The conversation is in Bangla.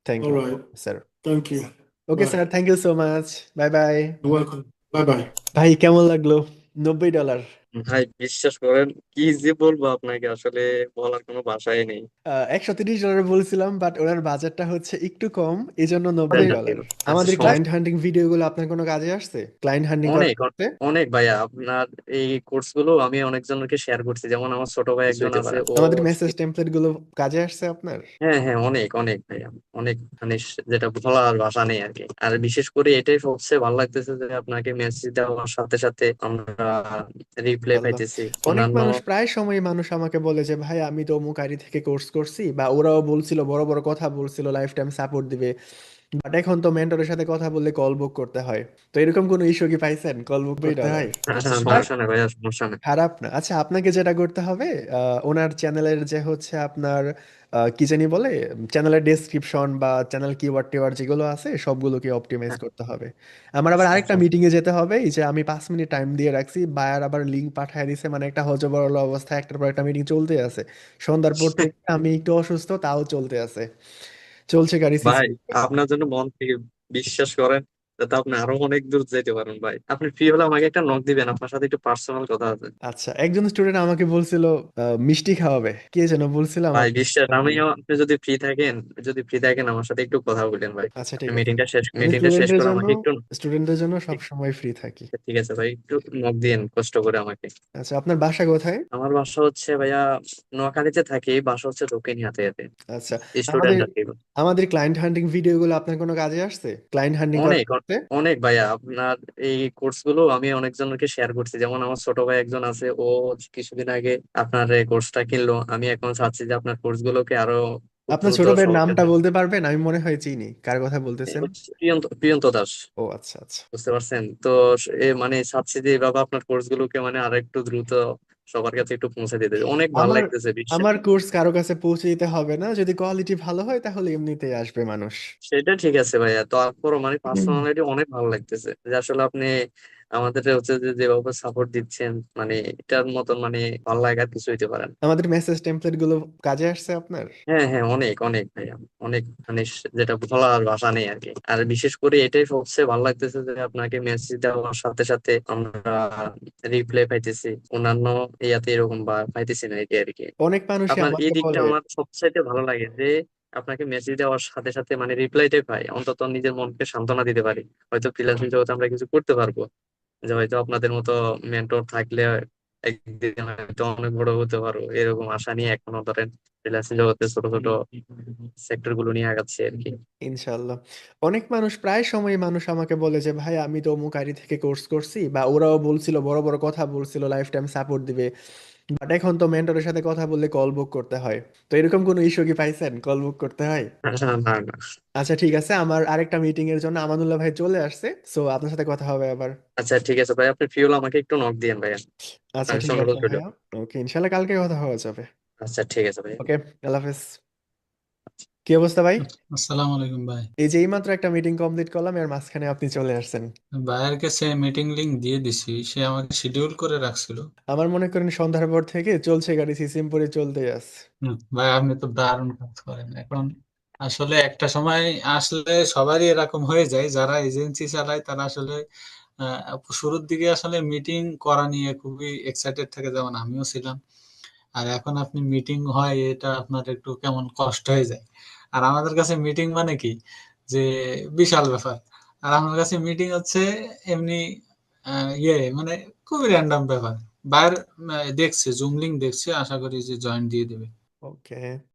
Thank All you right. Sir. Thank you. Okay Bye. Sir, thank you so much. Bye bye. You're welcome. Bye bye. ভাই কেমন লাগলো? $90। ভাই বিশ্বাস করেন, কি যে বলবো আপনাকে, আসলে বলার কোনো ভাষাই নেই। $130 বলছিলাম, বাট ওনার বাজেটটা হচ্ছে একটু কম, এই জন্য দেন, $90। আচ্ছা আমাদের সমস্যা। ক্লায়েন্ট হান্টিং ভিডিওগুলো আপনার কোনো কাজে আসছে? ক্লায়েন্ট হান্টিং করা অনেক করতে? অনেক ভাইয়া, আপনার এই কোর্স গুলো আমি অনেকজনকে শেয়ার করছি, যেমন আমার ছোট ভাই একজন হইতে আছে পারে ও। আমাদের মেসেজ টেমপ্লেট গুলো কাজে আসছে আপনার? হ্যাঁ হ্যাঁ, অনেক অনেক ভাইয়া, অনেক মানে যেটা বলার ভাষা নেই আর কি। আর বিশেষ করে এটাই সবচেয়ে ভালো লাগতেছে যে আপনাকে মেসেজ দেওয়ার সাথে সাথে আমরা রিপ্লাই আল্লাহ, পাইতেছি অনেক অন্যান্য। মানুষ, প্রায় সময় মানুষ আমাকে বলে যে ভাই আমি তো অমুক আইডি থেকে কোর্স করছি, বা ওরাও বলছিল, বড় বড় কথা বলছিল লাইফ টাইম সাপোর্ট দিবে, বাট এখন তো মেন্টরের সাথে কথা বললে কল বুক করতে হয়। তো এরকম কোনো ইস্যু কি পাইছেন? কল বুক করতে $90। হয়? হ্যাঁ হ্যাঁ, বাট সমস্যা নেই ভাইয়া, সমস্যা নেই। খারাপ না। আচ্ছা, আপনাকে যেটা করতে হবে, ওনার চ্যানেলের যে হচ্ছে আপনার কি জানি বলে, চ্যানেলের ডেসক্রিপশন বা চ্যানেল কিওয়ার্ড টিওয়ার্ড যেগুলো আছে সবগুলোকে অপটিমাইজ হ্যাঁ, করতে হবে। আমার আবার আরেকটা মিটিং এ যেতে হবে, এই যে আমি 5 মিনিট টাইম দিয়ে রাখছি, বায়ার আবার লিঙ্ক পাঠিয়ে দিছে, মানে একটা হযবরল অবস্থা, একটার পর একটা মিটিং চলতে আছে। সন্ধ্যার পর থেকে আমি একটু অসুস্থ, তাও চলতে আছে, চলছে গাড়ি ভাই সিসি। আপনার জন্য মন থেকে বিশ্বাস করেন, যাতে আপনি আরো অনেক দূর যেতে পারেন। ভাই আপনি ফ্রি হলে আমাকে একটা নক দিবেন, আপনার সাথে একটু পার্সোনাল কথা আছে। আচ্ছা, একজন স্টুডেন্ট আমাকে বলছিল মিষ্টি খাওয়াবে, কে যেন বলছিল ভাই আমার। বিশ্বাস, আমিও, আপনি যদি ফ্রি থাকেন আমার সাথে একটু কথা বলেন ভাই। আচ্ছা আপনি ঠিক আছে, মিটিংটা শেষ আমি মিটিংটা শেষ স্টুডেন্টের করে জন্য, আমাকে একটু। স্টুডেন্টের জন্য সব সময় ফ্রি থাকি। ঠিক আছে ভাই, একটু নক দিন কষ্ট করে আমাকে। আচ্ছা, আপনার বাসা কোথায়? আমার বাসা হচ্ছে ভাইয়া নোয়াখালীতে থাকি, বাসা হচ্ছে দক্ষিণ হাতিয়াতে। আচ্ছা, আমাদের স্টুডেন্ট আর কি। আমাদের ক্লায়েন্ট হান্টিং ভিডিওগুলো আপনার কোনো কাজে আসছে? ক্লায়েন্ট হান্টিং করা অনেক করতে? অনেক ভাইয়া, আপনার এই কোর্স গুলো আমি অনেকজনকে শেয়ার করছি, যেমন আমার ছোট ভাই একজন আছে ও কিছুদিন আগে আপনার এই কোর্সটা কিনলো। আমি এখন চাচ্ছি যে আপনার কোর্স গুলোকে আরো খুব আপনার দ্রুত ছোট ভাইয়ের সহজে। নামটা বলতে পারবেন? আমি মনে হয় চিনি কার কথা বলতেছেন। প্রিয়ন্ত প্রিয়ন্ত দাস। ও আচ্ছা আচ্ছা। বুঝতে পারছেন তো। মানে চাচ্ছি যে এভাবে আপনার কোর্স গুলোকে মানে আরো একটু দ্রুত সবার কাছে একটু পৌঁছে দিতে, অনেক ভালো আমার লাগতেছে বিশ্বে। আমার কোর্স কারো কাছে পৌঁছে দিতে হবে না, যদি কোয়ালিটি ভালো হয় তাহলে এমনিতেই আসবে মানুষ। সেটা ঠিক আছে ভাইয়া, তারপরও মানে পার্সোনালিটি অনেক ভালো লাগতেছে যে আসলে আপনি আমাদের হচ্ছে যে যেভাবে সাপোর্ট দিচ্ছেন, মানে এটার মতন মানে ভালো লাগার কিছু হইতে পারে না। আমাদের মেসেজ টেমপ্লেট গুলো কাজে আসছে আপনার? হ্যাঁ হ্যাঁ, অনেক অনেক ভাইয়া, অনেক মানে যেটা বলার ভাষা নেই আর কি। আর বিশেষ করে এটাই সবচেয়ে ভালো লাগতেছে যে আপনাকে মেসেজ দেওয়ার সাথে সাথে আমরা রিপ্লাই পাইতেছি অন্যান্য ইয়াতে এরকম বা পাইতেছি না, এটি আর কি। অনেক মানুষই আপনার এই আমাকে দিকটা বলে। আমার সবচাইতে ভালো লাগে যে আপনাকে মেসেজ দেওয়ার সাথে সাথে মানে রিপ্লাইটাই পাই, অন্তত নিজের মনকে সান্ত্বনা দিতে পারি। হয়তো ফ্রিল্যান্সিং জগতে আমরা কিছু করতে পারবো, যে হয়তো আপনাদের মতো মেন্টর থাকলে একদিন হয়তো অনেক বড় হতে পারো, এরকম আশা নিয়ে এখনো ধরেন ফ্রিল্যান্সিং জগতে ছোট ছোট সেক্টর গুলো নিয়ে আগাচ্ছে আর কি। ইনশাল্লাহ। অনেক মানুষ, প্রায় সময় মানুষ আমাকে বলে যে ভাই আমি তো অমুক আইডি থেকে কোর্স করছি, বা ওরাও বলছিল, বড় বড় কথা বলছিল লাইফ টাইম সাপোর্ট দিবে, বাট এখন তো মেন্টরের সাথে কথা বললে কল বুক করতে হয়। তো এরকম কোনো ইস্যু কি পাইছেন, কল বুক করতে হয়? না না। আচ্ছা ঠিক আছে, আমার আরেকটা মিটিং এর জন্য আমানুল্লাহ ভাই চলে আসছে, সো আপনার সাথে কথা হবে আবার। আচ্ছা ঠিক আছে ভাই, আপনি ফ্রি হলে আমাকে একটু নক দিয়েন ভাইয়া। আচ্ছা আপনার ঠিক সঙ্গে আছে রোজ ভিডিও। ভাইয়া। ওকে, ইনশাল্লাহ কালকে কথা হওয়া যাবে। আচ্ছা ঠিক আছে ভাইয়া। ওকে, আল্লাহ হাফেজ। কি অবস্থা ভাই? আসসালামু আলাইকুম ভাই। এই যে এইমাত্র একটা মিটিং কমপ্লিট করলাম, এর মাঝখানে আপনি চলে আসছেন। ভাইয়ের কাছে মিটিং লিংক দিয়ে দিছি, সে আমাকে শিডিউল করে রাখছিল। আমার মনে করেন সন্ধ্যার পর থেকে চলছে গাড়ি সিসিমপুরে চলতেই আছে। ভাই আপনি তো দারুণ কাজ করেন এখন। আসলে একটা সময় আসলে সবারই এরকম হয়ে যায়, যারা এজেন্সি চালায় তারা আসলে শুরুর দিকে আসলে মিটিং করা নিয়ে খুবই এক্সাইটেড থাকে, যেমন আমিও ছিলাম। আর এখন আপনি মিটিং হয় এটা আপনার একটু কেমন কষ্ট হয়ে যায়। আর আমাদের কাছে মিটিং মানে কি, যে বিশাল ব্যাপার। আর আমার কাছে মিটিং হচ্ছে এমনি মানে খুবই র্যান্ডম ব্যাপার। বাইরে দেখছে, জুম লিংক দেখছে, আশা করি যে জয়েন দিয়ে দেবে। ওকে।